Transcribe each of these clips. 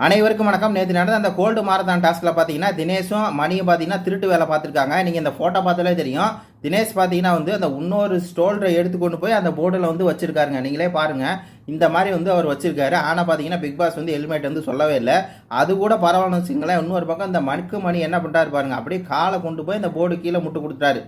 அனைவருக்கும் வணக்கம். நேற்று நடந்த அந்த கோல்டு மாரத்தான் டாஸ்கில் பார்த்தீங்கன்னா தினேஷும் மணியும் பார்த்தீங்கன்னா திருட்டு வேலை பார்த்துருக்காங்க. நீங்கள் இந்த ஃபோட்டோ பார்த்தாலே தெரியும். தினேஷ் பார்த்தீங்கன்னா அந்த இன்னொரு ஸ்டோல்டரை எடுத்துக்கொண்டு போய் அந்த போர்டில் வச்சிருக்காருங்க. நீங்களே பாருங்கள். இந்த மாதிரி அவர் வச்சிருக்காரு. ஆனால் பார்த்தீங்கன்னா பிக் பாஸ் ஹெல்மெட் சொல்லவே இல்லை. அது கூட பரவாயில்ல வச்சுங்களேன். இன்னொரு பக்கம் இந்த மணி என்ன பண்ணுறாரு பாருங்க. அப்படியே காலை கொண்டு போய் இந்த போர்டு கீழே முட்டு கொடுத்துட்டாரு.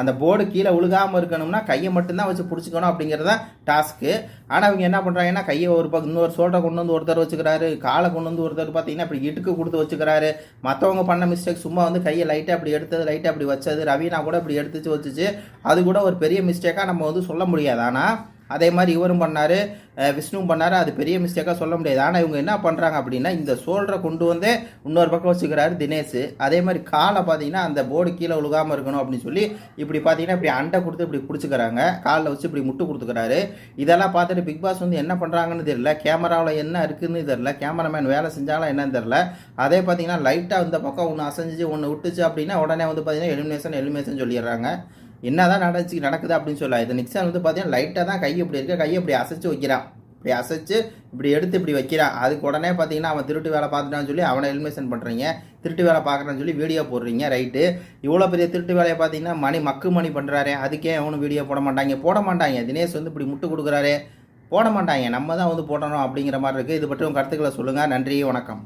அந்த போர்டு கீழே விழுகாமல் இருக்கணும்னா கையை மட்டும்தான் வச்சு பிடிச்சிக்கணும் அப்படிங்கிறது தான் டாஸ்க்கு. ஆனால் அவங்க என்ன பண்ணுறாங்கன்னா கையை ஒரு பக்கம் இன்னொரு சோல்டரை கொண்டு ஒருத்தர் வச்சுக்கிறாரு, காலை கொண்டு ஒருத்தர் பார்த்தீங்கன்னா இப்படி இடுக்கு கொடுத்து வச்சுக்கிறாரு. மற்றவங்க பண்ண மிஸ்டேக் சும்மா கையை லைட்டாக அப்படி எடுத்தது, லைட்டாக அப்படி வச்சது, ரவீனா கூட இப்படி எடுத்துச்சு வச்சுச்சு. அது கூட ஒரு பெரிய மிஸ்டேக்காக நம்ம சொல்ல முடியாது. ஆனால் அதே மாதிரி இவரும் பண்ணார், விஷ்ணுவும் பண்ணார். அது பெரிய மிஸ்டேக்காக சொல்ல முடியாது. ஆனால் இவங்க என்ன பண்ணுறாங்க அப்படின்னா இந்த சோல்டரை கொண்டு இன்னொரு பக்கம் வச்சுக்கிறாரு தினேஷ். அதே மாதிரி காலை பார்த்தீங்கன்னா அந்த போர்டு கீழே விழுகாமல் இருக்கணும் அப்படின்னு சொல்லி இப்படி பார்த்தீங்கன்னா இப்படி அண்டை கொடுத்து இப்படி பிடிச்சிக்கிறாங்க. காலில் வச்சு இப்படி முட்டு கொடுத்துக்கிறாரு. இதெல்லாம் பார்த்துட்டு பிக் பாஸ் என்ன பண்ணுறாங்கன்னு தெரியல. கேமராவில் என்ன இருக்குதுன்னு தெரியல. கேமராமேன் வேலை செஞ்சாலும் என்னன்னு தெரியல. அதே பார்த்தீங்கன்னா லைட்டாக இந்த பக்கம் ஒன்று அசைஞ்சு ஒன்று விட்டுச்சு அப்படின்னா உடனே பார்த்தீங்கன்னா எலிமினேஷன் சொல்லிடுறாங்க. என்னதான் நடக்குது அப்படின்னு சொல்லலாம். இது நிக்சன் பார்த்தீங்கன்னா லைட்டாக தான் கை இப்படி இருக்க, கையை இப்படி அசைச்சு வைக்கிறான். இப்படி அசைச்சு இப்படி எடுத்து இப்படி வைக்கிறான். அதுக்கு உடனே பார்த்தீங்கன்னா அவன் திருட்டு வேலை பார்த்துட்டான்னு சொல்லி அவனை எலிமினேஷன் பண்ணுறீங்க. திருட்டு வேலை பார்க்குறான்னு சொல்லி வீடியோ போடுறீங்க. ரைட்டு, இவ்வளோ பெரிய திருட்டு வேலையை பார்த்தீங்கன்னா மணி பண்ணுறாரு. அதுக்கே அவனும் வீடியோ போட மாட்டாங்க. தினேஷ் இப்படி முட்டு கொடுக்குறாரு, போட மாட்டாங்க. நம்ம தான் போடணும் அப்படிங்கிற மாதிரி இருக்குது. இது பற்றி உங்கள் கருத்துக்களை சொல்லுங்கள். நன்றி, வணக்கம்.